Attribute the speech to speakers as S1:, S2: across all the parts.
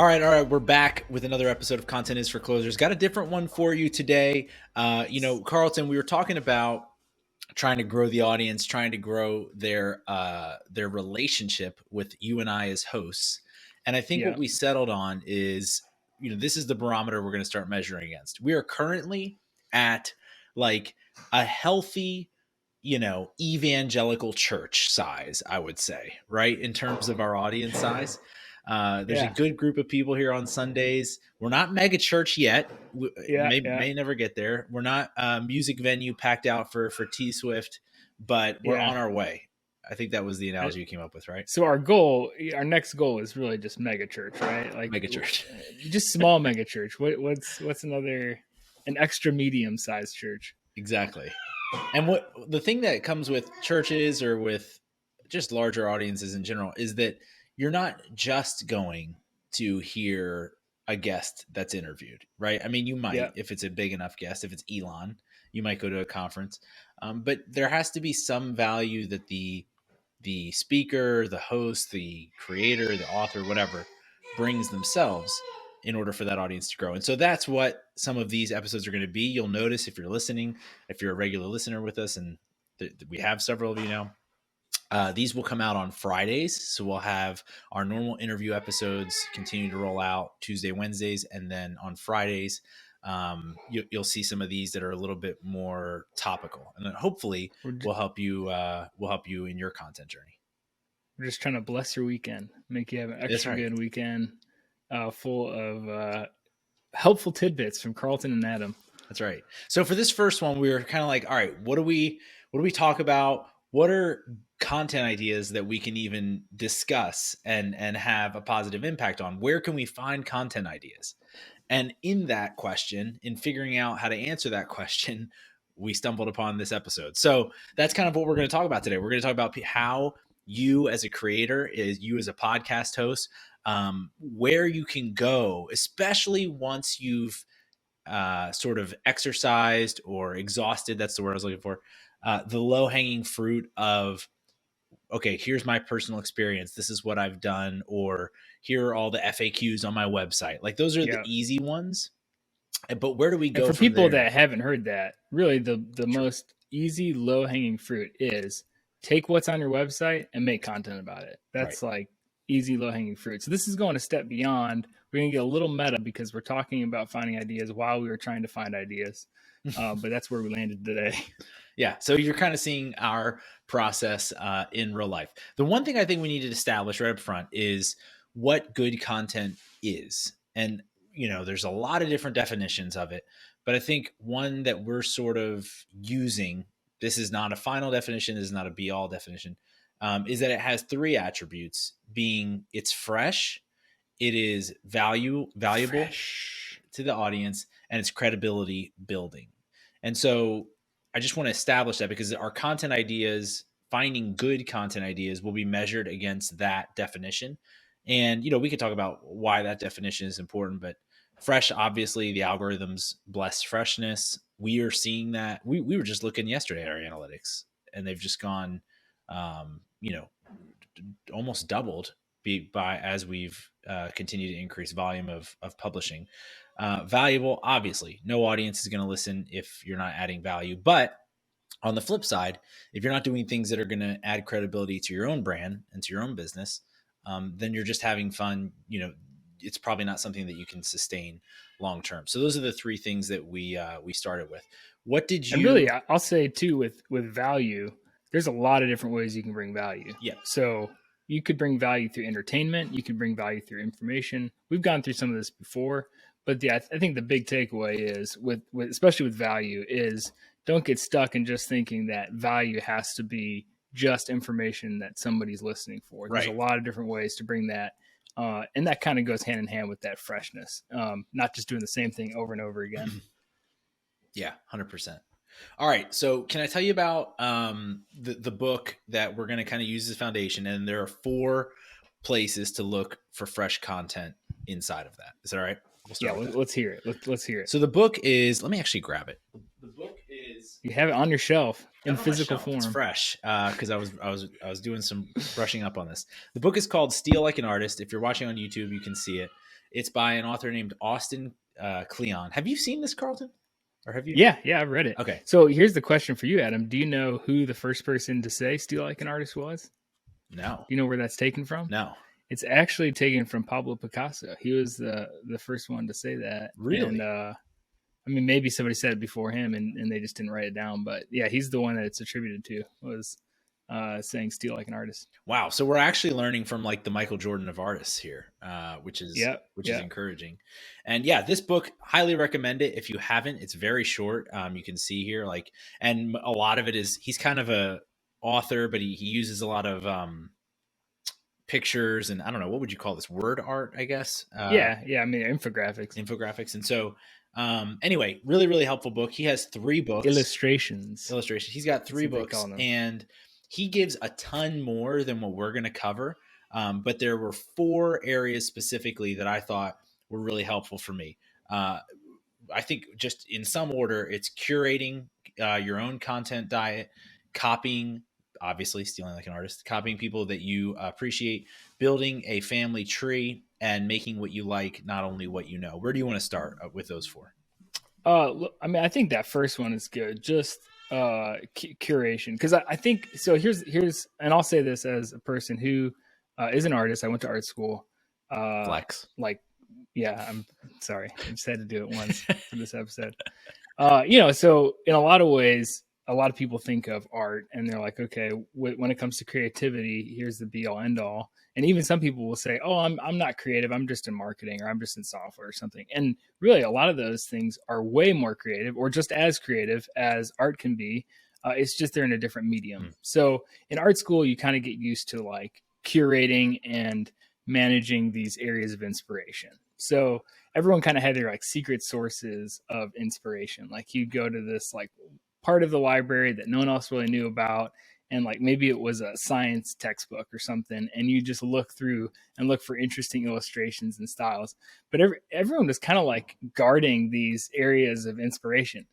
S1: All right. We're back with another episode of Content is for Closers. Got a different one for you today. Carlton, we were talking about trying to grow the audience, trying to grow their relationship with you and I as hosts. And I think
S2: Yeah.
S1: what we settled on is, this is the barometer we're going to start measuring against. We are currently at like a healthy, evangelical church size, I would say, right? In terms of our audience size. There's a
S2: Yeah.
S1: good group of people here on Sundays. We're not mega church yet. We
S2: Yeah.
S1: may never get there. We're not music venue packed out for T Swift, but we're
S2: Yeah.
S1: on our way. I think that was the
S2: Uh,
S1: analogy you came up with, right?
S2: So our next goal is really just mega church, right? Like
S1: Mega church.
S2: just small mega church. What's an extra medium sized church?
S1: Exactly. And what the thing that comes with churches or with just larger audiences in general is that you're not just going to hear a guest that's interviewed, right? I mean, you
S2: Yeah.
S1: might, if it's a big enough guest, if it's Elon, you might go to a conference, but there has to be some value that the speaker, the host, the creator, the author, whatever, brings themselves in order for that audience to grow. And so that's what some of these episodes are going to be. You'll notice if you're listening, if you're a regular listener with us, and we have several of you now. These will come out on Fridays. So we'll have our normal interview episodes continue to roll out Tuesday, Wednesdays, and then on Fridays, you'll see some of these that are a little bit more topical, and then hopefully
S2: We're,
S1: will help you in your content journey.
S2: we're just trying to bless your weekend, make you have an
S1: That's
S2: extra
S1: right.
S2: good weekend, full of helpful tidbits from Carlton and Adam.
S1: That's right. So for this first one, we were kind of like, all right, what do we talk about? What are content ideas that we can even discuss and have a positive impact on? Where can we find content ideas? And in that question, in figuring out how to answer that question, we stumbled upon this episode. So that's kind of what we're going to talk about today. We're going to talk about how you as a creator, you as a podcast host, where you can go, especially once you've sort of exercised or exhausted. That's the word I was looking for. The low hanging fruit of, okay, here's my personal experience. This is what I've done, or here are all the FAQs on my website. Like those are the easy ones. But where do we go
S2: And for
S1: from
S2: people
S1: there?
S2: that haven't heard that, really the most easy low hanging fruit is take what's on your website and make content about it. That's like easy low hanging fruit. So this is going a step beyond. We're going to get a little meta because we're talking about finding ideas while we were trying to find ideas. But that's where we landed today.
S1: Yeah. So you're kind of seeing our process in real life. The one thing I think we need to establish right up front is what good content is. And, there's a lot of different definitions of it. But I think one that we're sort of using, this is not a final definition, this is not a be all definition, is that it has three attributes, being it's fresh, it is valuable to the audience, and it's credibility building. And so I just want to establish that because our content ideas, finding good content ideas, will be measured against that definition. And, we could talk about why that definition is important, but fresh, obviously, the algorithms bless freshness. We are seeing that. We were just looking yesterday at our analytics, and they've just gone, almost doubled by as we've continued to increase volume of publishing. Valuable, obviously, no audience is going to listen if you're not adding value. But on the flip side, if you're not doing things that are going to add credibility to your own brand and to your own business, then you're just having fun. It's probably not something that you can sustain long term. So those are the three things that we started with. What did you?
S2: And really, I'll say too, with value, there's a lot of different ways you can bring value.
S1: Yeah.
S2: So you could bring value through entertainment. You could bring value through information. We've gone through some of this before, but yeah, I think the big takeaway is with especially with value is don't get stuck in just thinking that value has to be just information that somebody's listening for. There's a lot of different ways to bring that. And that kind of goes hand in hand with that freshness, not just doing the same thing over and over again.
S1: Yeah, 100%. All right. So can I tell you about the book that we're going to kind of use as foundation? And there are 4 places to look for fresh content inside of that. Is that all right?
S2: Let's hear it. Let's hear it.
S1: So the book is, let me actually grab it. The book is,
S2: you have it on your shelf in physical form.
S1: It's fresh because I was doing some brushing up on this. The book is called Steal Like an Artist. If you're watching on YouTube, you can see it. It's by an author named Austin Kleon. Have you seen this, Carlton? Or have you?
S2: Yeah, I've read it.
S1: Okay.
S2: So here's the question for you, Adam. Do you know who the first person to say "Steal Like an Artist" was?
S1: No.
S2: Do you know where that's taken from?
S1: No.
S2: It's actually taken from Pablo Picasso. He was the first one to say that. And
S1: Really?
S2: I mean, maybe somebody said it before him, and they just didn't write it down. But yeah, he's the one that it's attributed to, was saying "Steal Like an Artist."
S1: Wow. So we're actually learning from like the Michael Jordan of artists here, which is
S2: Yeah,
S1: encouraging. And yeah, this book, highly recommend it. If you haven't, it's very short. You can see here, like, and a lot of it is, he's kind of a author, but he uses a lot of pictures and, I don't know, what would you call this, word art, I guess.
S2: yeah. I mean, infographics,
S1: And so anyway, really, really helpful book. He has 3 books.
S2: illustrations.
S1: He's got 3
S2: That's what they
S1: books,
S2: call them.
S1: and he gives a ton more than what we're going to cover. But there were 4 areas specifically that I thought were really helpful for me. I think just in some order, it's curating your own content diet, copying, obviously stealing like an artist, copying people that you appreciate, building a family tree, and making what you like, not only what you know. Where do you want to start with those 4?
S2: I mean, I think that first one is good. Just curation, because I think so. Here's, and I'll say this as a person who is an artist. I went to art school.
S1: Flex.
S2: Like, yeah, I'm sorry. I just had to do it once for this episode. So in a lot of ways, a lot of people think of art and they're like, okay, when it comes to creativity, here's the be all end all. And even some people will say, oh, I'm not creative. I'm just in marketing, or I'm just in software or something. And really, a lot of those things are way more creative, or just as creative as art can be. It's just they're in a different medium. So in art school, you kind of get used to like curating and managing these areas of inspiration. So everyone kind of had their like secret sources of inspiration. Like you go to this like part of the library that no one else really knew about, and like maybe it was a science textbook or something, and you just look through and look for interesting illustrations and styles. But everyone was kind of like guarding these areas of inspiration.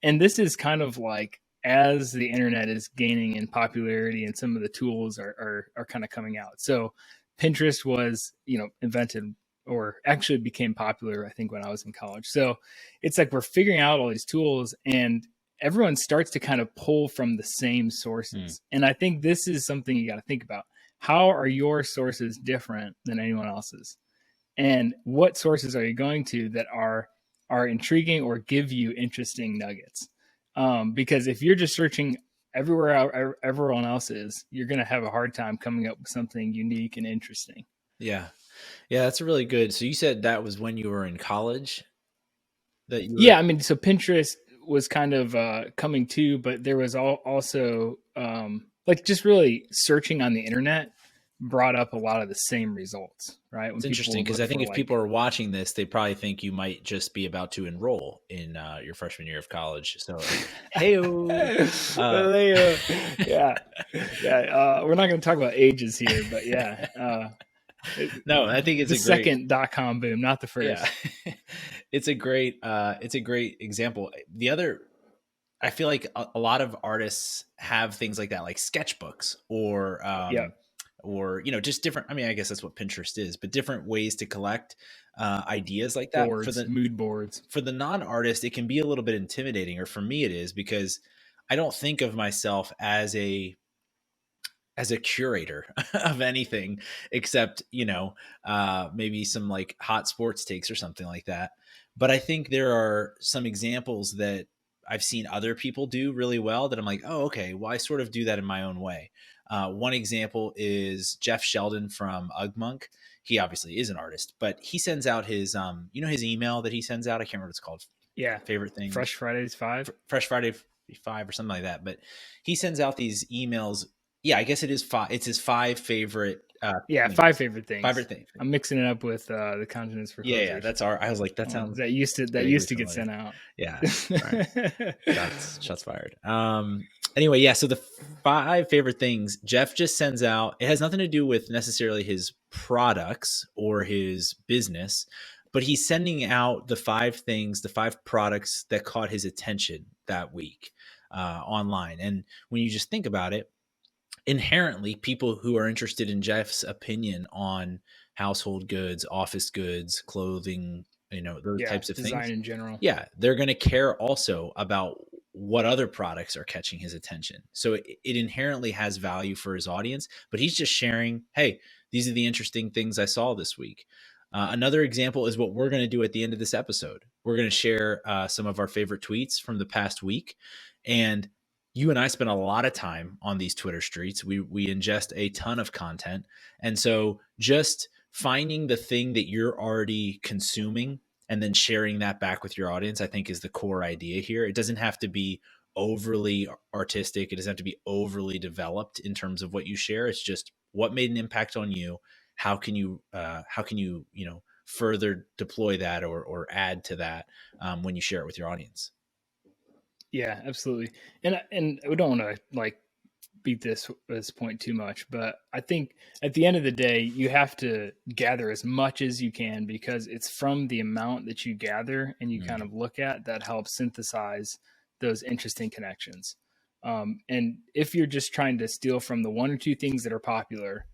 S2: And this is kind of like, as the internet is gaining in popularity and some of the tools are kind of coming out. So Pinterest was, invented, or actually became popular, I think, when I was in college. So it's like we're figuring out all these tools, and everyone starts to kind of pull from the same sources. And I think this is something you got to think about. How are your sources different than anyone else's? And what sources are you going to that are intriguing or give you interesting nuggets? Because if you're just searching everywhere everyone else is, you're going to have a hard time coming up with something unique and interesting.
S1: Yeah. Yeah, that's really good. So you said that was when you were in college that you were...
S2: Yeah, I mean, so Pinterest was kind of coming too, but there was also like just really searching on the internet brought up a lot of the same results, right?
S1: It's interesting because I think if people are watching this, they probably think you might just be about to enroll in your freshman year of college. So, hey-o.
S2: Yeah. We're not going to talk about ages here, but yeah.
S1: No, I think it's
S2: the
S1: a great
S2: second .com boom, not the first.
S1: Yeah. It's a great example. The other, I feel like a lot of artists have things like that, like sketchbooks or just different. I mean, I guess that's what Pinterest is, but different ways to collect ideas like that.
S2: Boards,
S1: for the
S2: mood boards.
S1: For the non-artist, it can be a little bit intimidating, or for me it is, because I don't think of myself as a curator of anything except, maybe some like hot sports takes or something like that. But I think there are some examples that I've seen other people do really well that I'm like, oh, okay, well, I sort of do that in my own way. One example is Jeff Sheldon from Ugmonk. He obviously is an artist, but he sends out his, his email that he sends out. I can't remember what it's called.
S2: Yeah.
S1: Favorite thing.
S2: Fresh Fridays 5.
S1: Fresh Friday 5 or something like that. But he sends out these emails. Yeah, I guess it is 5. It's his 5 favorite.
S2: 5 favorite things.
S1: Favorite thing.
S2: I'm mixing it up with the continents for closers.
S1: Yeah, that's I was like, that sounds
S2: that used to get sent out.
S1: Yeah, right. Shots fired. Anyway, yeah. So the 5 favorite things Jeff just sends out. It has nothing to do with necessarily his products or his business, but he's sending out the 5 things, the 5 products that caught his attention that week online. And when you just think about it, inherently, people who are interested in Jeff's opinion on household goods, office goods, clothing, those
S2: Yeah,
S1: types of things.
S2: design in general.
S1: Yeah, they're going to care also about what other products are catching his attention. So it inherently has value for his audience, but he's just sharing, hey, these are the interesting things I saw this week. Another example is what we're going to do at the end of this episode. We're going to share some of our favorite tweets from the past week. And you and I spend a lot of time on these Twitter streets. We ingest a ton of content. And so just finding the thing that you're already consuming and then sharing that back with your audience, I think, is the core idea here. It doesn't have to be overly artistic. It doesn't have to be overly developed in terms of what you share. It's just what made an impact on you. How can you further deploy that or add to that when you share it with your audience?
S2: Yeah, absolutely. And we don't want to like beat this point too much, but I think at the end of the day, you have to gather as much as you can, because it's from the amount that you gather and you kind
S1: Mm.
S2: of look at that helps synthesize those interesting connections. And if you're just trying to steal from the one or two things that are popular,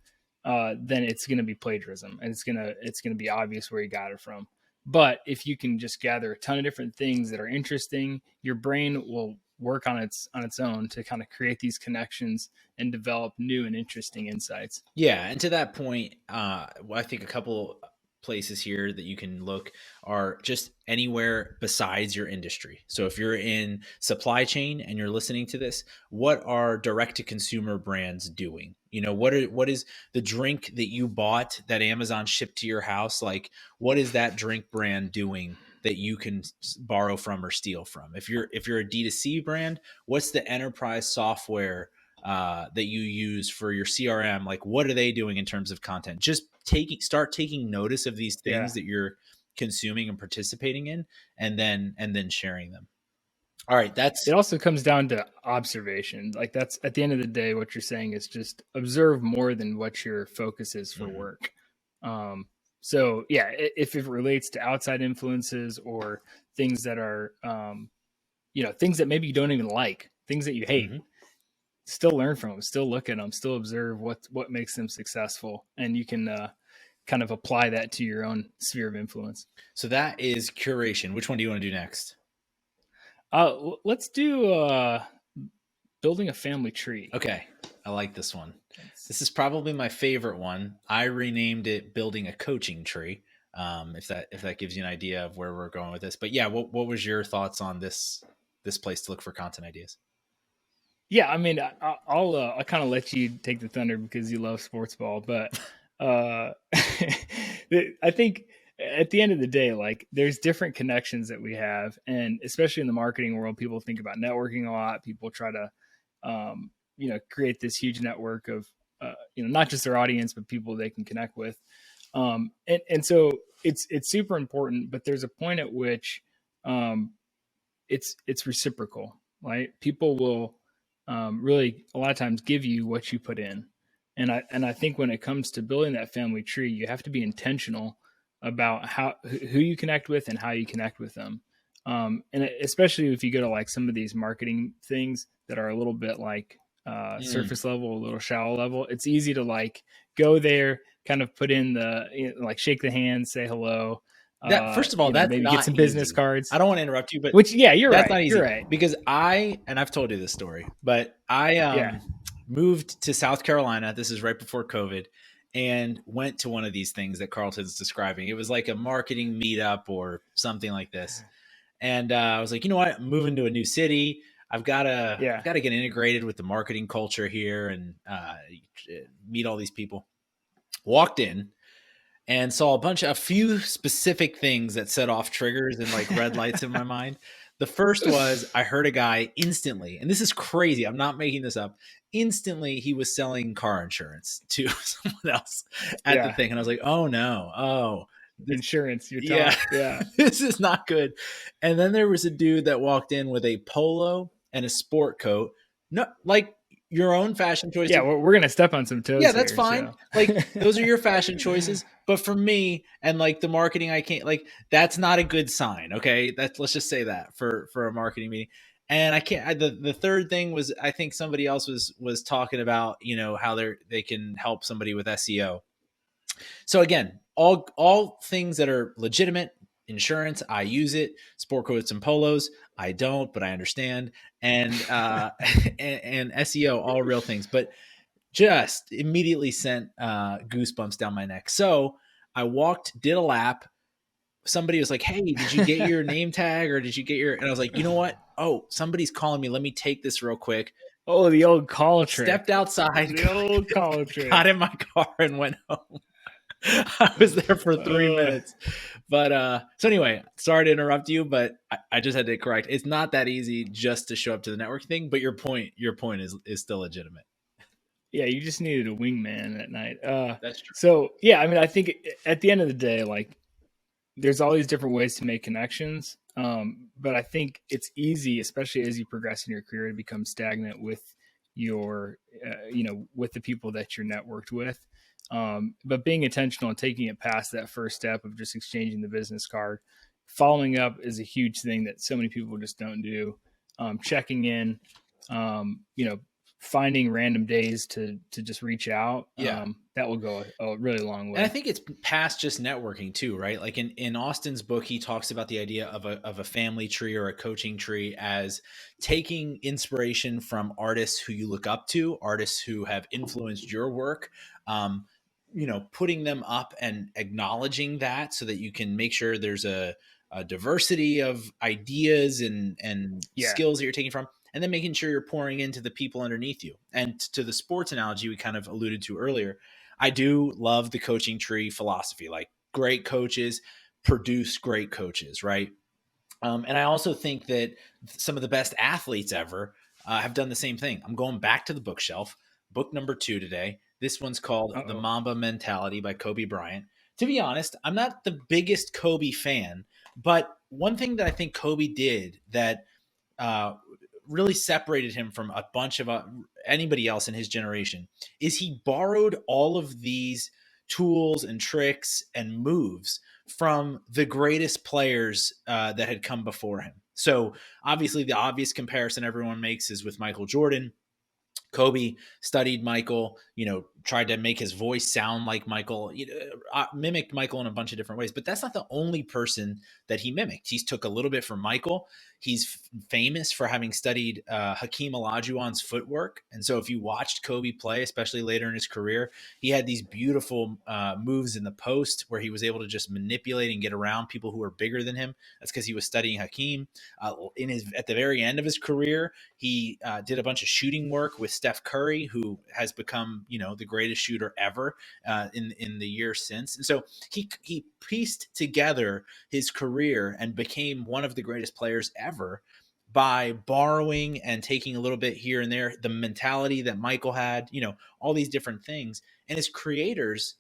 S2: then it's going to be plagiarism, and it's gonna be obvious where you got it from. But if you can just gather a ton of different things that are interesting, your brain will work on its own to kind of create these connections and develop new and interesting insights.
S1: Yeah, and to that point, I think a couple places here that you can look are just anywhere besides your industry. So if you're in supply chain and you're listening to this, what are direct to consumer brands doing? What is the drink that you bought that Amazon shipped to your house? Like, what is that drink brand doing that you can borrow from or steal from? If you're a D2C brand, what's the enterprise software that you use for your CRM? Like, what are they doing in terms of content? Just start taking notice of these
S2: Yeah.
S1: things that you're consuming and participating in, and then sharing them. All right,
S2: It
S1: that's
S2: also comes down to observation. Like, that's at the end of the day, what you're saying is just observe more than what your focus is for
S1: mhm,
S2: work. Um, so yeah, if it relates to outside influences or things that are, things that maybe you don't even like, things that you hate,
S1: mhm.
S2: still learn from them, still look at them, still observe what makes them successful, and you can kind of apply that to your own sphere of influence.
S1: So that is curation. Which one do you want to do next?
S2: Let's do building a family tree.
S1: Okay, I like this one.
S2: That's,
S1: This is probably my favorite one. I renamed it "Building a Coaching Tree." If that gives you an idea of where we're going with this, but yeah, what was your thoughts on this place to look for content ideas?
S2: yeah, I mean, I'll kind of let you take the thunder because you love sports ball, but uh, I think at the end of the day, like, there's different connections that we have, and especially in the marketing world, people think about networking a lot. People try to, create this huge network of, not just their audience, but people they can connect with. And so it's super important, but there's a point at which um, it's reciprocal, right? People will really a lot of times give you what you put in, and I think when it comes to building that family tree, you have to be intentional about who you connect with and how you connect with them. And especially if you go to like some of these marketing things that are a little bit like
S1: Mm.
S2: surface level, a little shallow level, it's easy to like go there, kind of put in like shake the hand, say hello,
S1: That first of all, that's
S2: maybe get
S1: not
S2: some business
S1: easy. I
S2: cards.
S1: don't want to interrupt you, but
S2: Which, yeah, you're
S1: that's
S2: right.
S1: not
S2: You're
S1: easy
S2: right.
S1: because and I've told you this story, but I
S2: Yeah.
S1: moved to South Carolina. This is right before COVID, and went to one of these things that Carlton's describing. It was like a marketing meetup or something like this, and I was like, you know what, I'm moving to a new city. I've got to I've
S2: Yeah.
S1: got to get integrated with the marketing culture here and meet all these people. Walked in and saw a few specific things that set off triggers and like red lights in my mind. The first was I heard a guy instantly, and this is crazy. I'm not making this up. Instantly, he was selling car insurance to someone else at the
S2: Yeah.
S1: thing, and I was like, "Oh no! Oh, this,
S2: Insurance, you're
S1: yeah,
S2: top. Yeah.
S1: this is not good." And then there was a dude that walked in with a polo and a sport coat, no, like your own fashion
S2: Yeah.
S1: choices.
S2: We're going to step on some
S1: Yeah,
S2: toes
S1: that's
S2: here.
S1: fine.
S2: So,
S1: Like those are your fashion choices, but for me and like the marketing, I can't like that's not a good sign. Okay, that's let's just say that for a marketing meeting. And I can't. The third thing was I think somebody else was talking about how they can help somebody with SEO, So again, all things that are legitimate. Insurance, I use it. Sport coats and polos, I don't, but I understand. And and SEO, all real things. But just immediately sent goosebumps down my neck. So I walked, did a lap. Somebody was like, "Hey, did you get your name tag or did you get your?" And I was like, "You know what? Oh, somebody's calling me. Let me take this real quick."
S2: Oh, the old call
S1: Stepped
S2: trick.
S1: outside,
S2: The old call trick.
S1: got in my car, and went home. I was there for 3 minutes. But so anyway, sorry to interrupt you, but I just had to correct. It's not that easy just to show up to the network thing, but your point is still legitimate.
S2: Yeah, you just needed a wingman that night.
S1: That's true.
S2: So yeah, I mean, I think at the end of the day, like there's all these different ways to make connections. But I think it's easy, especially as you progress in your career, to become stagnant with your, with the people that you're networked with. But being intentional and taking it past that first step of just exchanging the business card, following up is a huge thing that so many people just don't do. Checking in, you know, finding random days to just reach out,
S1: Yeah.
S2: that will go a really long
S1: And I
S2: way.
S1: think it's past just networking too, right? Like in Austin's book, he talks about the idea of a family tree or a coaching tree as taking inspiration from artists who you look up to, artists who have influenced your work, um, putting them up and acknowledging that so that you can make sure there's a diversity of ideas and
S2: Yeah.
S1: skills that you're taking from, and then making sure you're pouring into the people underneath you. And to the sports analogy we kind of alluded to earlier, I do love the coaching tree philosophy. Like great coaches produce great coaches, right? And I also think that some of the best athletes ever have done the same thing. I'm going back to the bookshelf, book number 2 today. This one's called The
S2: Uh-oh.
S1: Mamba Mentality by Kobe Bryant. To be honest, I'm not the biggest Kobe fan, but one thing that I think Kobe did that uh, really separated him from a bunch of anybody else in his generation is he borrowed all of these tools and tricks and moves from the greatest players that had come before him. So obviously, the obvious comparison everyone makes is with Michael Jordan. Kobe studied Michael, tried to make his voice sound like Michael, mimicked Michael in a bunch of different ways. But that's not the only person that he mimicked. He's took a little bit from Michael. He's famous for having studied Hakeem Olajuwon's footwork. And so if you watched Kobe play, especially later in his career, he had these beautiful moves in the post where he was able to just manipulate and get around people who were bigger than him. That's because he was studying Hakeem. At the very end of his career, he did a bunch of shooting work with Steph Curry, who has become, the greatest shooter ever in the years since. And so he pieced together his career and became one of the greatest players ever by borrowing and taking a little bit here and there, the mentality that Michael had, all these different things. And as creators,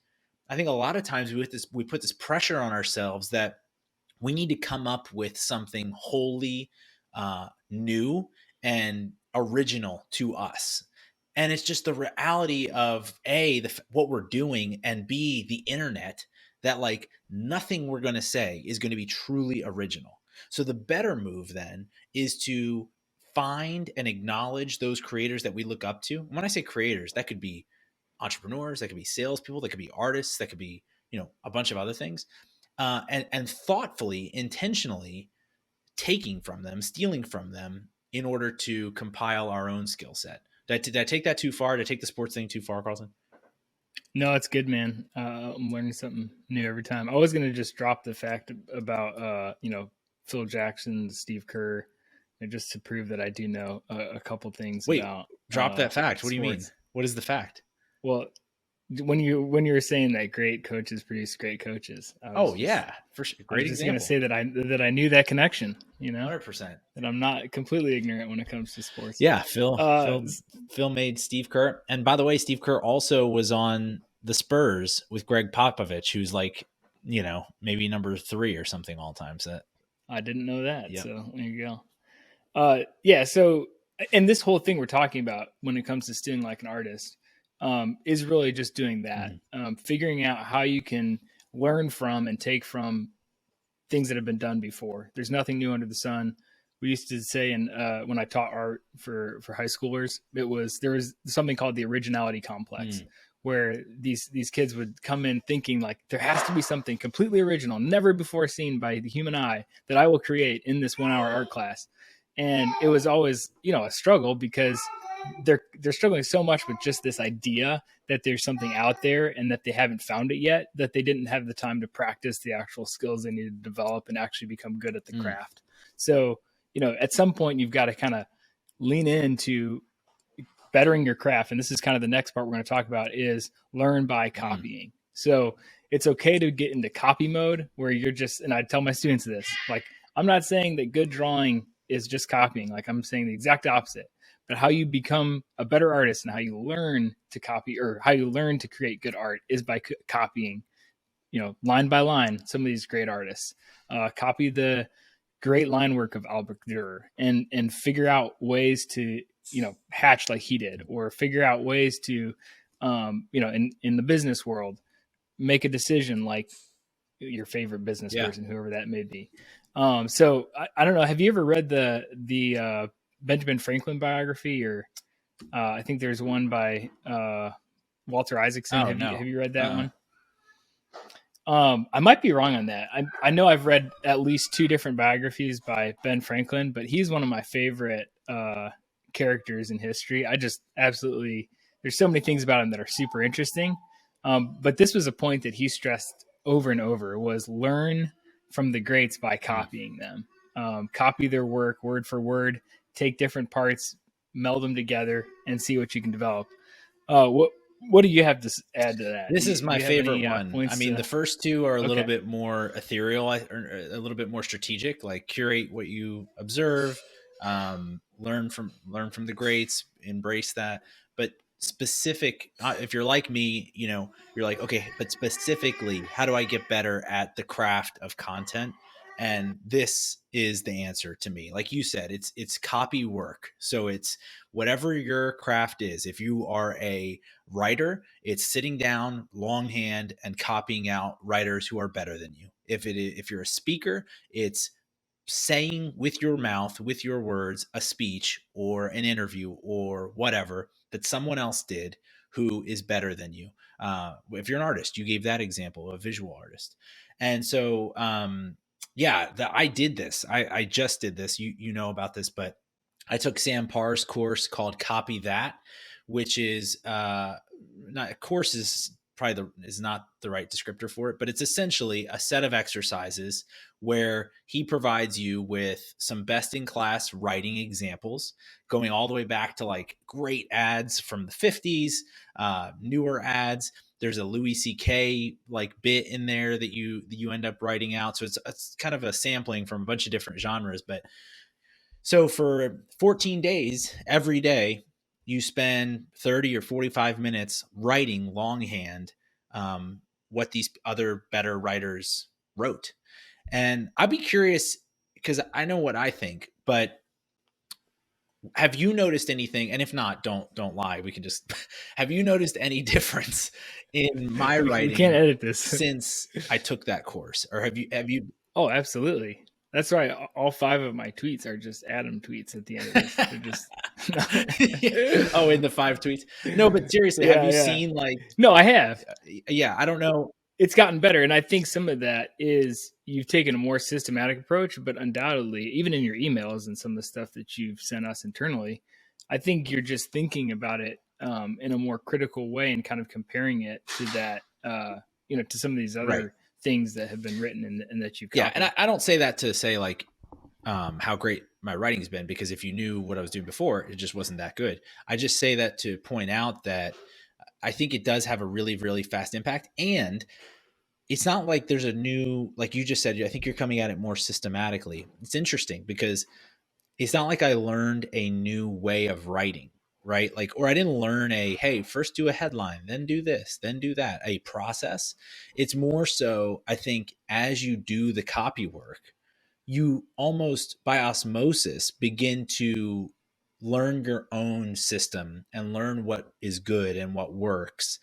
S1: I think a lot of times we put this pressure on ourselves that we need to come up with something wholly new and original to us. And it's just the reality of what we're doing, and B, the internet, that like nothing we're going to say is going to be truly original. So the better move then is to find and acknowledge those creators that we look up to. And when I say creators, that could be entrepreneurs, that could be salespeople, that could be artists, that could be, a bunch of other things, and thoughtfully, intentionally taking from them, stealing from them in order to compile our own skill set. Did I take that too far? Did I take the sports thing too far, Carlton?
S2: No, it's good, man. I'm learning something new every time. I was gonna just drop the fact about Phil Jackson, Steve Kerr, and just to prove that I do know a couple things
S1: Wait,
S2: about
S1: drop that fact. What do you mean?
S2: sports.
S1: What is the fact?
S2: Well, when you were saying that great coaches produce great coaches,
S1: Oh yeah, for sure.
S2: I was
S1: Great
S2: just gonna
S1: example.
S2: say that I knew that connection.
S1: 100%.
S2: That I'm not completely ignorant when it comes to sports.
S1: Yeah, Phil.
S2: Uh,
S1: Phil made Steve Kerr, and by the way, Steve Kerr also was on the Spurs with Greg Popovich, who's like, maybe number 3 or something all time. So
S2: I didn't know that.
S1: yep.
S2: So there you go. Yeah. So, and this whole thing we're talking about when it comes to stealing like an artist, is really just doing that, figuring out how you can learn from and take from things that have been done before. There's nothing new under the sun. We used to say, and when I taught art for high schoolers, there was something called the originality complex, where these kids would come in thinking like there has to be something completely original, never before seen by the human eye, that I will create in this 1 hour art class. And it was always, a struggle, because they're struggling so much with just this idea that there's something out there and that they haven't found it yet, that they didn't have the time to practice the actual skills they needed to develop and actually become good at the craft. So, at some point you've got to kind of lean into bettering your craft. And this is kind of the next part we're going to talk about, is learn by copying. So it's okay to get into copy mode where you're just, and I tell my students this, like, I'm not saying that good drawing is just copying. Like, I'm saying the exact opposite. But how you become a better artist and how you learn to copy, or how you learn to create good art, is by copying, line by line, some of these great artists. Copy the great line work of Albert Dürer, and figure out ways to, hatch like he did, or figure out ways to, in the business world, make a decision like your favorite business person, whoever that may be. So I don't know. Have you ever read the Benjamin Franklin biography, or I think there's one by Walter Isaacson. Have you read that one? I might be wrong on that. I know I've read at least 2 different biographies by Ben Franklin, but he's one of my favorite characters in history. I just absolutely, there's so many things about him that are super interesting. But this was a point that he stressed over and over, was learn from the greats by copying them. Copy their work word for word, take different parts, meld them together, and see what you can develop. What do you have to add to that?
S1: This is my favorite one. I mean,
S2: the
S1: first 2 are a little bit more ethereal, or a little bit more strategic, like curate what you observe, learn from the greats, embrace that. But specific, if you're like me, you're like, okay, but specifically, how do I get better at the craft of content? And this is the answer to me. Like you said, it's copy work. So it's whatever your craft is. If you are a writer, it's sitting down longhand and copying out writers who are better than you. If you're a speaker, it's saying with your mouth, with your words, a speech or an interview or whatever that someone else did who is better than you. If you're an artist, you gave that example, a visual artist. And so, I did this. I just did this. You know about this, but I took Sam Parr's course called Copy That, which is not a course, is probably is not the right descriptor for it, but it's essentially a set of exercises where he provides you with some best in class writing examples, going all the way back to like great ads from the 50s, newer ads. There's a Louis C.K. like bit in there that you end up writing out. So it's kind of a sampling from a bunch of different genres. But so for 14 days, every day, you spend 30 or 45 minutes writing longhand what these other better writers wrote. And I'd be curious, because I know what I think, but have you noticed anything? And if not, don't lie. We can just, have you noticed any difference in my writing?
S2: We can't edit this
S1: since I took that course, or have you?
S2: Oh, absolutely. That's right. All 5 of my tweets are just Adam tweets at the end of this. They're
S1: just oh, in the 5 tweets. No, but seriously, have you seen like?
S2: No, I have.
S1: Yeah, I don't know.
S2: It's gotten better, and I think some of that is you've taken a more systematic approach, but undoubtedly, even in your emails and some of the stuff that you've sent us internally, I think you're just thinking about it in a more critical way and kind of comparing it to that, to some of these other things that have been written and that you copied.
S1: Yeah, and I don't say that to say like how great my writing's been, because if you knew what I was doing before, it just wasn't that good. I just say that to point out that I think it does have a really, really fast impact. And it's not like there's a new, like you just said, I think you're coming at it more systematically. It's interesting because it's not like I learned a new way of writing, right? Like, or I didn't learn hey, first do a headline, then do this, then do that, a process. It's more so, I think, as you do the copy work, you almost by osmosis begin to learn your own system and learn what is good and what works.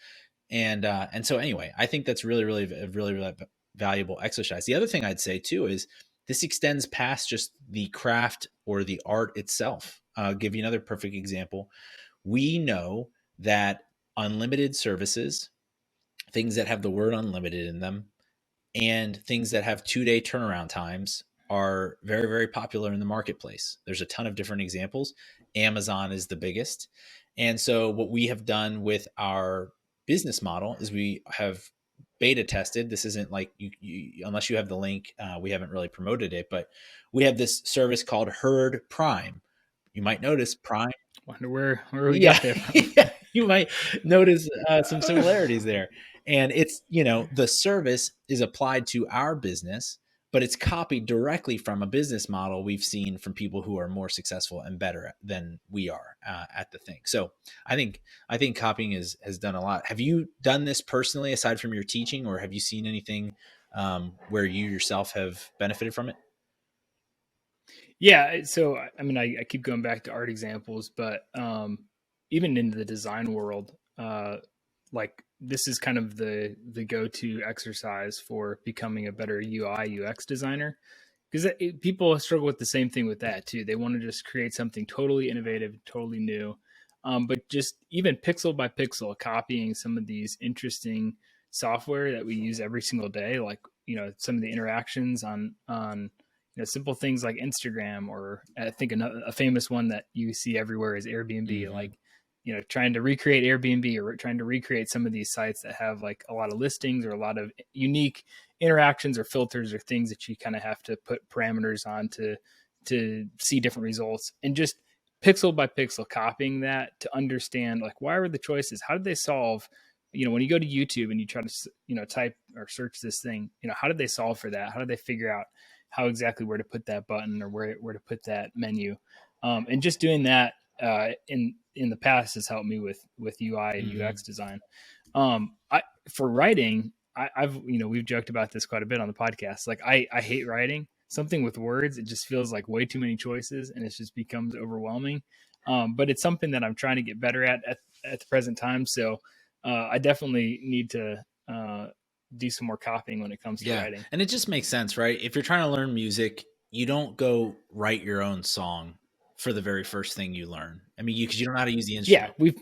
S1: And so anyway, I think that's really, really, really, really valuable exercise. The other thing I'd say too is this extends past just the craft or the art itself. I'll give you another perfect example. We know that unlimited services, things that have the word unlimited in them, and things that have 2-day turnaround times are very, very popular in the marketplace. There's a ton of different examples. Amazon is the biggest. And so what we have done with our business model is we have beta tested. This isn't like unless you have the link, we haven't really promoted it, but we have this service called Herd Prime. You might notice Prime.
S2: Wonder where we
S1: Yeah,
S2: got that from.
S1: yeah, you might notice some similarities there. And it's, the service is applied to our business, but it's copied directly from a business model we've seen from people who are more successful and better than we are at the thing. So I think copying has done a lot. Have you done this personally aside from your teaching, or have you seen anything where you yourself have benefited from it?
S2: Yeah, so I mean, I keep going back to art examples, but even in the design world, like this is kind of the go-to exercise for becoming a better UI UX designer, because people struggle with the same thing with that too. They want to just create something totally innovative, totally new, but just even pixel by pixel, copying some of these interesting software that we use every single day, like some of the interactions on simple things like Instagram, or I think a famous one that you see everywhere is Airbnb.
S1: Mm-hmm.
S2: Like, trying to recreate Airbnb, or trying to recreate some of these sites that have like a lot of listings or a lot of unique interactions or filters or things that you kind of have to put parameters on to see different results, and just pixel by pixel copying that to understand, like, why were the choices, how did they solve, when you go to YouTube and you try to type or search this thing, how did they solve for that, how did they figure out how exactly where to put that button or where to put that menu, and just doing that in the past has helped me with UI and
S1: Mm-hmm.
S2: UX design. For writing, I've we've joked about this quite a bit on the podcast. Like, I hate writing something with words. It just feels like way too many choices, and it just becomes overwhelming. But it's something that I'm trying to get better at the present time. So I definitely need to do some more copying when it comes to
S1: Yeah.
S2: writing.
S1: And it just makes sense, right? If you're trying to learn music, you don't go write your own song for the very first thing you learn. I mean, because you don't know how to use the
S2: Yeah,
S1: instrument.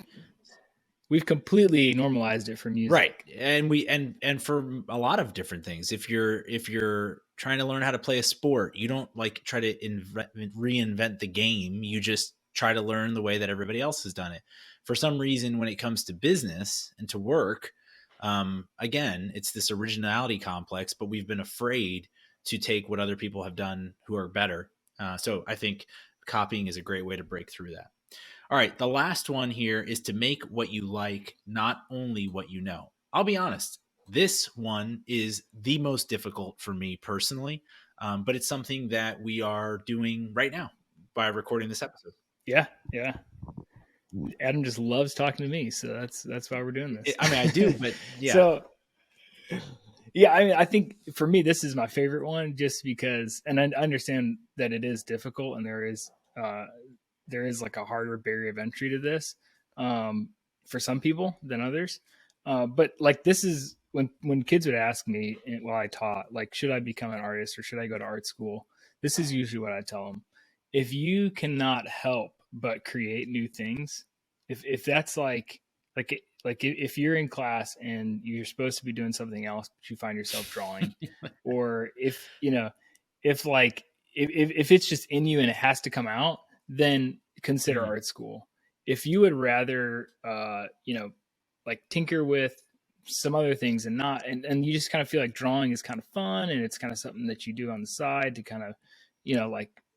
S2: we've completely normalized it for
S1: Right.
S2: music.
S1: And and for a lot of different things. If you're trying to learn how to play a sport, you don't like try to reinvent the game. You just try to learn the way that everybody else has done it. For some reason, when it comes to business and to work, again, it's this originality complex, but we've been afraid to take what other people have done who are better. So I think copying is a great way to break through that. All right, the last one here is to make what you like, not only what you know. I'll be honest, this one is the most difficult for me personally, but it's something that we are doing right now by recording this episode.
S2: Yeah, yeah. Adam just loves talking to me, so that's why we're doing this.
S1: I mean, I do, but yeah.
S2: So yeah, I mean, I think for me this is my favorite one, just because, and I understand that it is difficult, and uh, there is like a harder barrier of entry to this, for some people than others. But like, this is when kids would ask me while I taught, like, should I become an artist or should I go to art school? This is usually what I tell them: if you cannot help but create new things, if that's like if you're in class and you're supposed to be doing something else, but you find yourself drawing, or if if like if it's just in you and it has to come out, then consider
S1: Mhm.
S2: art school. If you would rather like tinker with some other things and not, and you just kind of feel like drawing is kind of fun and it's kind of something that you do on the side to kind of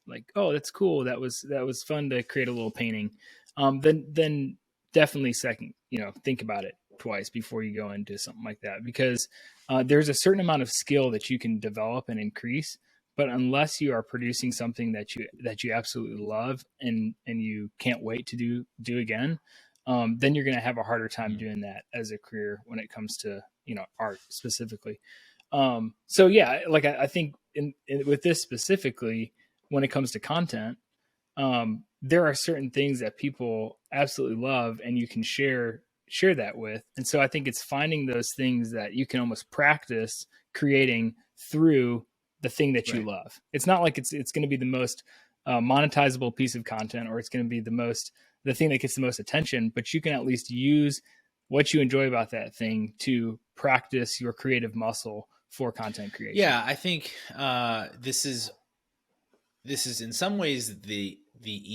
S2: like, oh, that's cool, that was fun to create a little painting, then definitely think about it twice before you go into something like that, because there's a certain amount of skill that you can develop and increase, but unless you are producing something that you absolutely love and you can't wait to do again, then you're going to have a harder time
S1: Mhm.
S2: doing that as a career when it comes to art specifically. So yeah, like I think with this specifically, when it comes to content, there are certain things that people absolutely love and you can share that with. And so I think it's finding those things that you can almost practice creating through the thing that you
S1: Right.
S2: love. It's not like it's going to be the most monetizable piece of content, or it's going to be the thing that gets the most attention, but you can at least use what you enjoy about that thing to practice your creative muscle for content creation.
S1: Yeah, I think this is in some ways the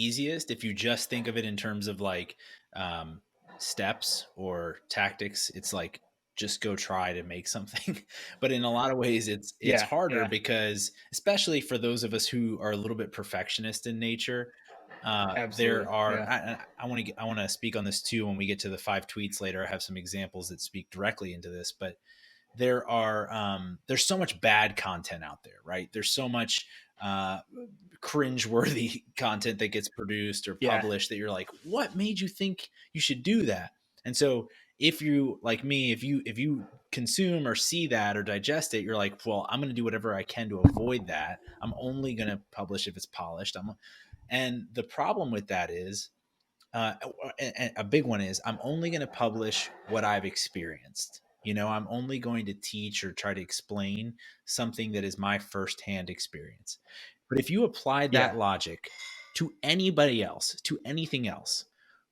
S1: easiest if you just think of it in terms of like um, steps or tactics. It's like just go try to make something. But in a lot of ways, it's
S2: Yeah,
S1: harder
S2: yeah,
S1: because especially for those of us who are a little bit perfectionist in nature. There
S2: absolutely.
S1: are
S2: Yeah,
S1: I want to speak on this too when we get to the 5 tweets later. I have some examples that speak directly into this, but there's so much bad content out there, right? There's so much uh, cringeworthy content that gets produced or
S2: yeah,
S1: published that you're like, what made you think you should do that? And so if you like me, if you consume or see that or digest it, you're like, well, I'm going to do whatever I can to avoid that. I'm only going to publish if it's polished. And the problem with that is uh, a big one is I'm only going to publish what I've experienced. You know, I'm only going to teach or try to explain something that is my firsthand experience. But if you applied
S2: yeah,
S1: that logic to anybody else, to anything else,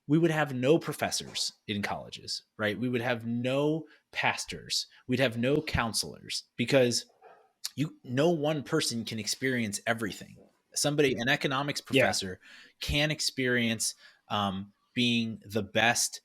S1: we would have no professors in colleges, right? We would have no pastors. We'd have no counselors because no one person can experience everything. Somebody, an economics
S2: yeah,
S1: professor, can experience being the best,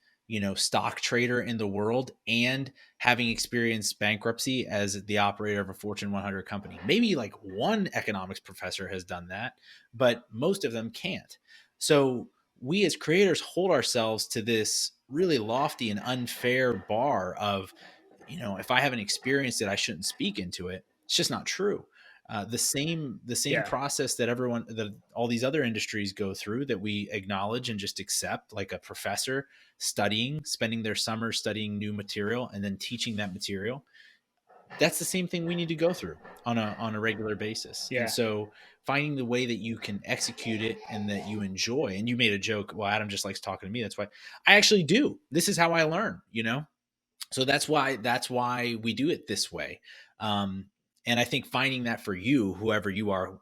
S1: stock trader in the world and having experienced bankruptcy as the operator of a Fortune 100 company. Maybe like one economics professor has done that, but most of them can't. So we as creators hold ourselves to this really lofty and unfair bar of, if I haven't experienced it, I shouldn't speak into it. It's just not true. The same
S2: yeah,
S1: process that all these other industries go through that we acknowledge and just accept, like a professor spending their summer studying new material and then teaching that material. That's the same thing we need to go through on a regular basis. And
S2: yeah,
S1: so finding the way that you can execute it and that you enjoy. And you made a joke, well, Adam just likes talking to me. That's why I actually do. This is how I learn. So that's why we do it this way. um, and I think finding that for you, whoever you are,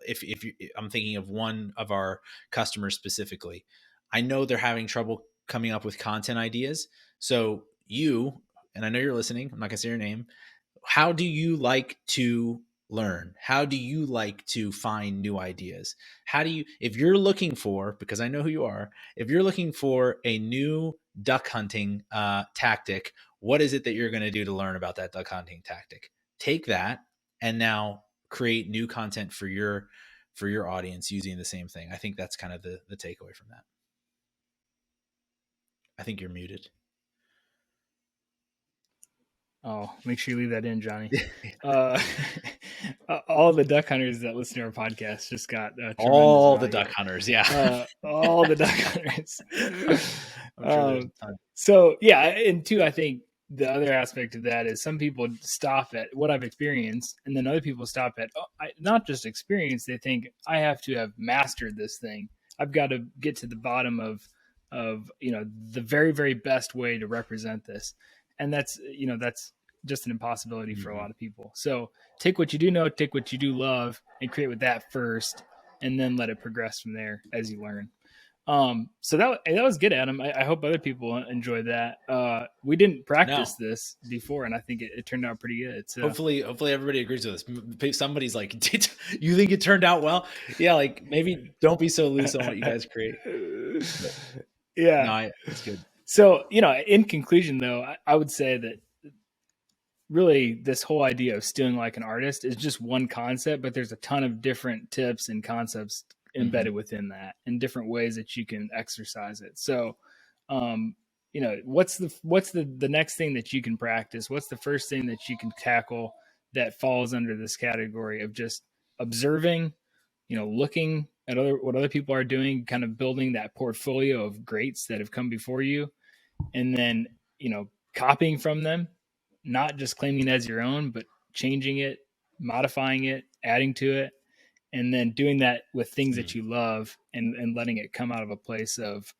S1: if you, I'm thinking of one of our customers specifically, I know they're having trouble coming up with content ideas. So you, and I know you're listening, I'm not gonna say your name, how do you like to learn? How do you like to find new ideas? How do you, if you're looking for, because I know who you are, if you're looking for a new duck hunting tactic, what is it that you're going to do to learn about that duck hunting tactic? Take that and now create new content for your audience using the same thing. I think that's kind of the takeaway from that. I think you're muted.
S2: Oh, make sure you leave that in, Johnny. Uh, all the duck hunters that listen to our podcast just got tremendous
S1: All the
S2: value.
S1: duck hunters, yeah.
S2: All the duck hunters.
S1: I'm sure there's a ton.
S2: So yeah, and two, I think the other aspect of that is some people stop at what I've experienced, and then other people stop at not just experience. They think I have to have mastered this thing. I've got to get to the bottom of the very very best way to represent this, and that's just an impossibility for a
S1: Mm-hmm.
S2: lot of people. So take what you do know, take what you do love, and create with that first, and then let it progress from there as you learn. So that was good, Adam. I hope other people enjoy that. We didn't
S1: No,
S2: practice this before, and I think it turned out pretty good. So
S1: hopefully everybody agrees with us. Somebody's like, you think it turned out well? Yeah, like maybe don't be so loose on what you guys create. But
S2: yeah.
S1: no, it's good.
S2: So in conclusion, though, I would say that really this whole idea of stealing like an artist is just one concept, but there's a ton of different tips and concepts
S1: Mm-hmm.
S2: embedded within that and different ways that you can exercise it. So um what's the next thing that you can practice? What's the first thing that you can tackle that falls under this category of just observing, looking at what other people are doing, kind of building that portfolio of greats that have come before you, and then copying from them, not just claiming it as your own, but changing it, modifying it, adding to it, and then doing that with things that you love, and letting it come out of a place of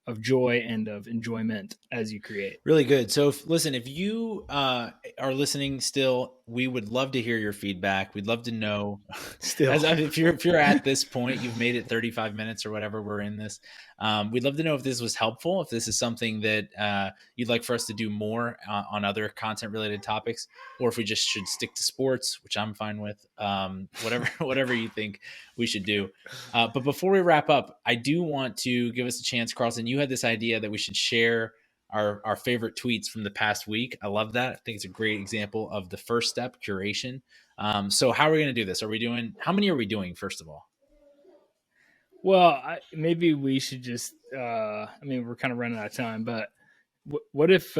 S2: of joy and of enjoyment as you create.
S1: Really good. So, listen, if you are listening still, we would love to hear your feedback. We'd love to know,
S2: Still,
S1: if you're at this point, you've made it 35 minutes or whatever we're in this. We'd love to know if this was helpful, if this is something that you'd like for us to do more on other content related topics, or if we just should stick to sports, which I'm fine with. Whatever, whatever you think we should do. But before we wrap up, I do want to give us a chance, Carlson. You had this idea that we should share our favorite tweets from the past week. I love that. I think it's a great example of the first step, curation. So how are we going to do this? How many are we doing, first of all?
S2: Well, maybe we should just. I mean, we're kind of running out of time, but what if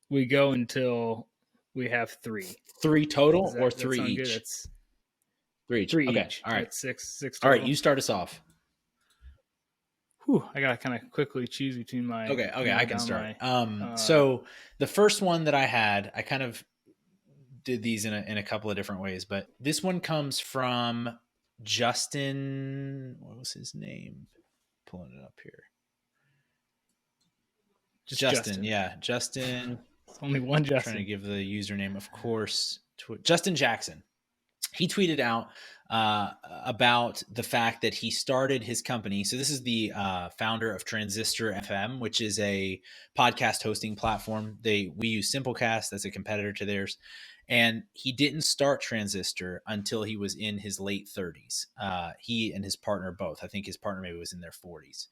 S2: we go until we have three?
S1: Three total or
S2: That
S1: three
S2: sound good?
S1: each?
S2: That's
S1: Three each.
S2: three
S1: Okay.
S2: each.
S1: All right.
S2: That's six
S1: All
S2: total.
S1: right. You start us off.
S2: Whew, I gotta kind of quickly choose between my.
S1: Okay. I can start. So the first one that I had, I kind of did these in a couple of different ways, but this one comes from Justin. What was his name? Pulling it up here. Justin. Yeah, Justin.
S2: It's only one Justin.
S1: Trying to give the username, of course. Justin Jackson. He tweeted out about the fact that he started his company. So this is the founder of Transistor FM, which is a podcast hosting platform. We use Simplecast, that's a competitor to theirs. And he didn't start Transistor until he was in his late 30s. He and his partner both. I think his partner maybe was in their 40s.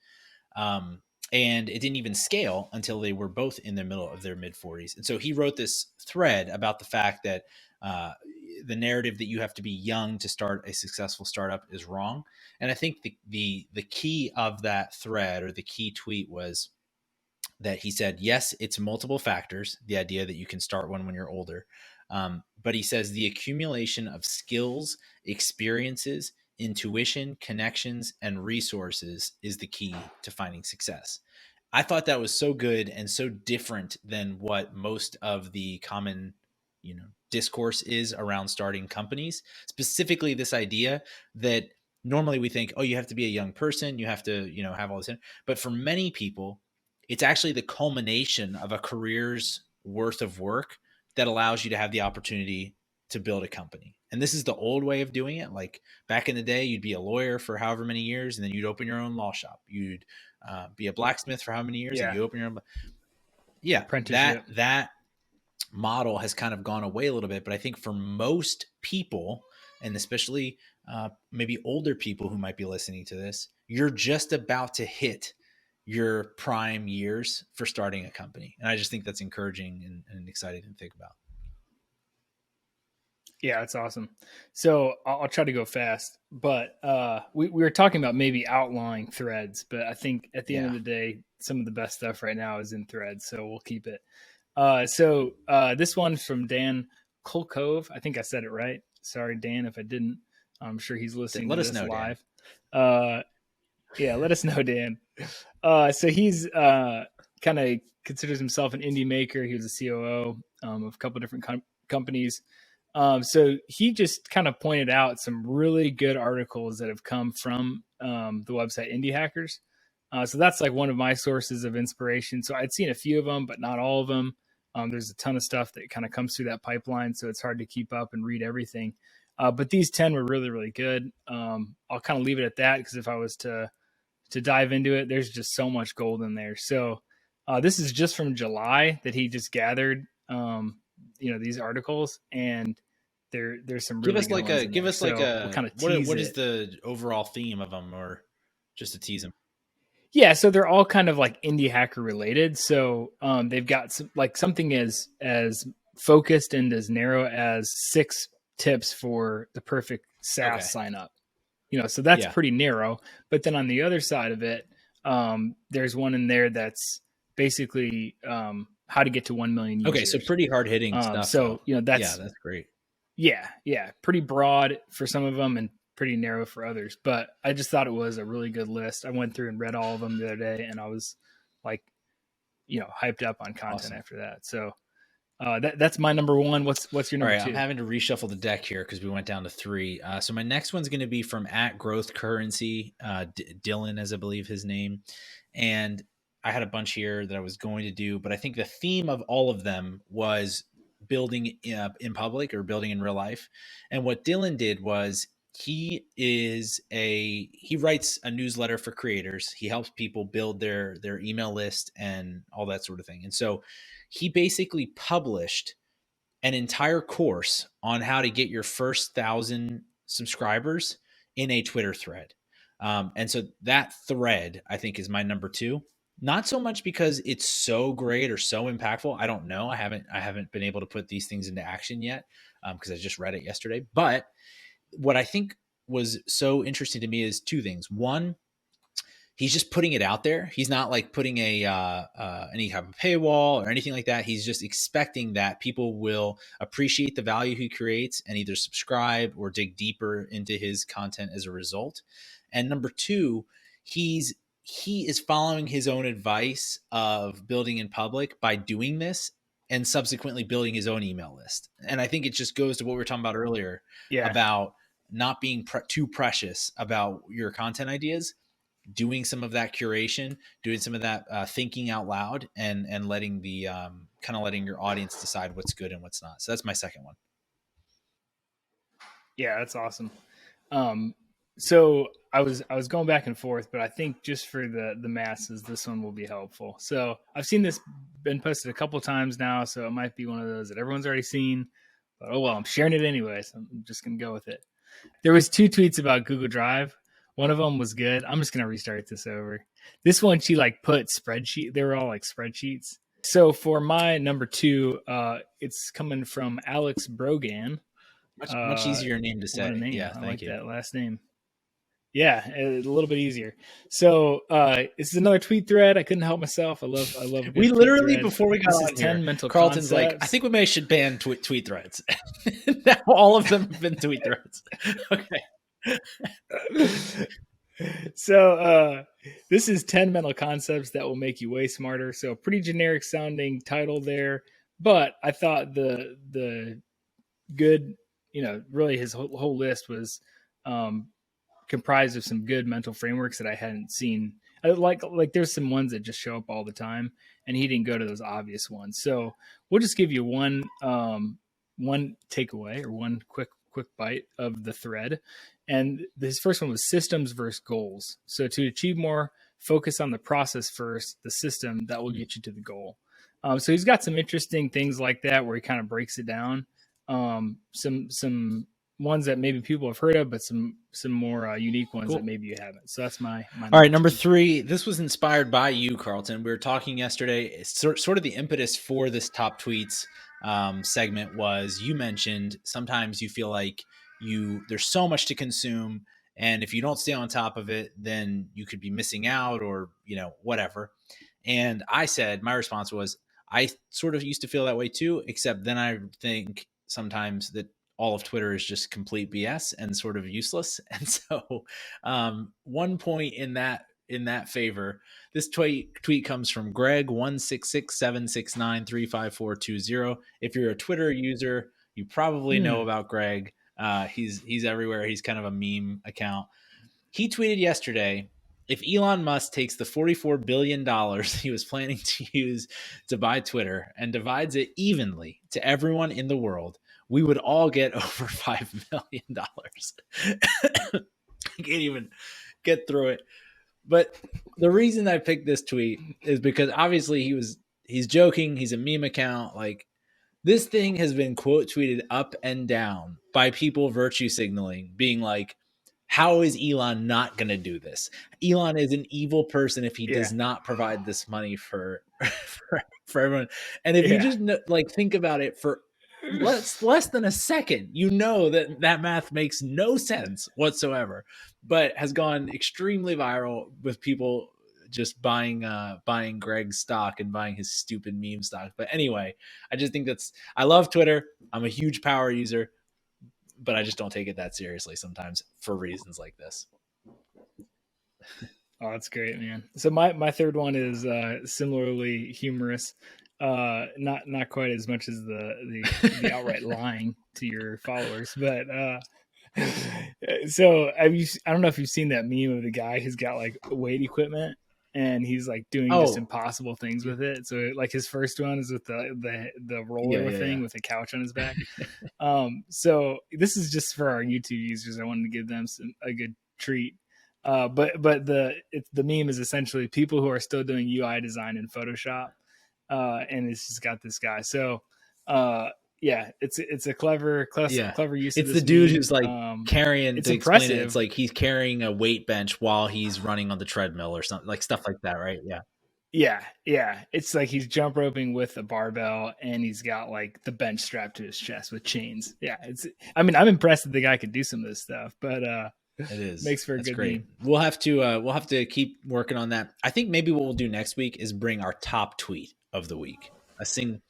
S1: And it didn't even scale until they were both in the middle of their mid 40s. And so he wrote this thread about the fact that the narrative that you have to be young to start a successful startup is wrong. And I think the key of that thread, or the key tweet, was that he said, yes, it's multiple factors, the idea that you can start one when you're older. But he says the accumulation of skills, experiences, intuition, connections, and resources is the key to finding success. I thought that was so good and so different than what most of the common, discourse is around starting companies. Specifically, this idea that normally we think, oh, you have to be a young person, you have to, have all this. But for many people, it's actually the culmination of a career's worth of work that allows you to have the opportunity to build a company. And this is the old way of doing it. Like back in the day, you'd be a lawyer for however many years, and then you'd open your own law shop. You'd be a blacksmith for how many years, and you open your own. Yeah, that model has kind of gone away a little bit. But I think for most people, and especially maybe older people who might be listening to this, you're just about to hit your prime years for starting a company. And I just think that's encouraging and exciting to think about.
S2: Yeah, it's awesome. So I'll try to go fast, but we were talking about maybe outlawing threads, but I think at the end of the day, some of the best stuff right now is in threads, so we'll keep it. So this one's from Dan Kulkove. I think I said it right. Sorry, Dan, if I didn't. I'm sure he's listening to this live. Yeah, let us know, Dan. So he's kind of considers himself an indie maker. He was a COO of a couple different companies. So he just kind of pointed out some really good articles that have come from the website Indie Hackers. So that's like one of my sources of inspiration. So I'd seen a few of them, but not all of them. There's a ton of stuff that kind of comes through that pipeline, so it's hard to keep up and read everything. But these 10 were really, really good. I'll kind of leave it at that, because if I was to dive into it, there's just so much gold in there. So this is just from July that he just gathered, these articles, and there's some really good ones.
S1: Give us like a
S2: kind of
S1: what is the overall theme of them, or just to tease them?
S2: Yeah, so they're all kind of like indie hacker related. So they've got something as focused and as narrow as 6 tips for the perfect SaaS sign up. So that's pretty narrow. But then on the other side of it, there's one in there that's basically how to get to 1 million users.
S1: Okay, so pretty hard hitting stuff.
S2: So that's
S1: great.
S2: Yeah, pretty broad for some of them and pretty narrow for others. But I just thought it was a really good list. I went through and read all of them the other day, and I was like, hyped up on content after that. So that's my number one. What's your number two?
S1: I'm having to reshuffle the deck here because we went down to 3. So my next one's going to be from @growthcurrency, Dylan, as I believe his name. And I had a bunch here that I was going to do, but I think the theme of all of them was building in public or building in real life. And what Dylan did was He writes a newsletter for creators. He helps people build their email list and all that sort of thing. And so he basically published an entire course on how to get your first 1,000 subscribers in a Twitter thread. And so that thread, I think, is my number two. Not so much because it's so great or so impactful. I don't know. I haven't been able to put these things into action yet because I just read it yesterday. But what I think was so interesting to me is two things. One, he's just putting it out there. He's not like putting any kind of paywall or anything like that. He's just expecting that people will appreciate the value he creates and either subscribe or dig deeper into his content as a result. And number two, he is following his own advice of building in public by doing this and subsequently building his own email list. And I think it just goes to what we were talking about earlier
S2: Yeah.
S1: about not being too precious about your content ideas, doing some of that curation, doing some of that thinking out loud, and letting the kind of letting your audience decide what's good and what's not. So that's my second one.
S2: Yeah, that's awesome. So I was going back and forth, but I think just for the masses, this one will be helpful. So I've seen this been posted a couple times now, so it might be one of those that everyone's already seen. But oh well, I'm sharing it anyway, so I'm just gonna go with it. There was 2 tweets about Google Drive. One of them was good. I'm just gonna restart this over. This one, she like put spreadsheet. They were all like spreadsheets. So for my number 2, it's coming from Alex Brogan.
S1: Much easier name to
S2: What a
S1: say.
S2: name!
S1: Yeah,
S2: I
S1: thank
S2: like
S1: you.
S2: that last name. Yeah, a little bit easier. So this is another tweet thread. I couldn't help myself. I love a good
S1: We
S2: tweet
S1: literally,
S2: thread.
S1: before we got
S2: This is
S1: on
S2: 10
S1: here,
S2: mental
S1: Carlton's like, I
S2: concepts.
S1: think we may should ban tweet threads. Now all of them have been tweet threads. Okay.
S2: So this is 10 mental concepts that will make you way smarter. So pretty generic sounding title there, but I thought the good, really his whole list was comprised of some good mental frameworks that I hadn't seen. Like there's some ones that just show up all the time, and he didn't go to those obvious ones. So we'll just give you one takeaway or one quick bite of the thread. And this first one was systems versus goals. So to achieve more, focus on the process first, the system that will get you to the goal. So he's got some interesting things like that where he kind of breaks it down. Some ones that maybe people have heard of, but some more unique ones
S1: Cool.
S2: that maybe you haven't. So that's my
S1: all right, number 3. This was inspired by you, Carlton. We were talking yesterday. It's sort of the impetus for this top tweets segment was you mentioned sometimes you feel like there's so much to consume, and if you don't stay on top of it, then you could be missing out or whatever. And I said my response was I sort of used to feel that way too, except then I think sometimes that all of Twitter is just complete BS and sort of useless. And so, one point in that favor, this tweet comes from Greg 16676935420. If you're a Twitter user, you probably know about Greg. He's everywhere. He's kind of a meme account. He tweeted yesterday, if Elon Musk takes the $44 billion he was planning to use to buy Twitter and divides it evenly to everyone in the world, we would all get over $5 million. I can't even get through it. But the reason I picked this tweet is because obviously he's joking. He's a meme account. Like, this thing has been quote tweeted up and down by people virtue signaling, being like, how is Elon not going to do this? Elon is an evil person if he does not provide this money for everyone. And if you just think about it for less than a second, that math makes no sense whatsoever, but has gone extremely viral with people just buying Greg's stock and buying his stupid meme stock. But anyway, I just think I love Twitter. I'm a huge power user, but I just don't take it that seriously sometimes for reasons like this.
S2: Oh, that's great, man. So my third one is similarly humorous. Not quite as much as the outright lying to your followers, but so I don't know if you've seen that meme of the guy who's got like weight equipment and he's like doing just
S1: Oh,
S2: impossible things with it. So like his first one is with the
S1: yeah,
S2: roller
S1: yeah,
S2: thing
S1: yeah.
S2: with a couch on his back. So this is just for our YouTube users. I wanted to give them a good treat. But the meme is essentially people who are still doing UI design in Photoshop, and it's just got this guy. So uh, yeah, it's a
S1: Yeah.
S2: clever use of
S1: It's the
S2: this
S1: dude
S2: meme.
S1: who's like carrying,
S2: It's
S1: to explain it, it's
S2: impressive.
S1: like he's carrying a weight bench while he's running on the treadmill or something, like stuff like that, right? Yeah.
S2: Yeah, yeah. It's like he's jump roping with a barbell and he's got like the bench strapped to his chest with chains. Yeah, it's I mean, I'm impressed that the guy could do some of this stuff, but
S1: It is.
S2: makes for a
S1: That's
S2: good
S1: great.
S2: meme.
S1: We'll have to keep working on that. I think maybe what we'll do next week is bring our top tweet of the week. A single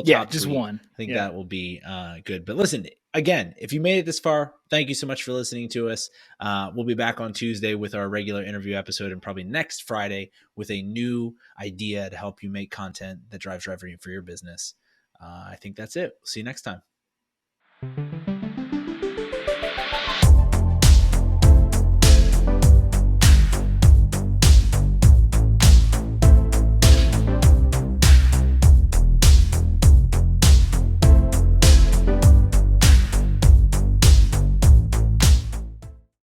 S2: Yeah,
S1: top
S2: just
S1: tweet.
S2: one.
S1: I think
S2: Yeah.
S1: that will be good. But listen, again, if you made it this far, thank you so much for listening to us. We'll be back on Tuesday with our regular interview episode, and probably next Friday with a new idea to help you make content that drives revenue for your business. I think that's it. See you next time.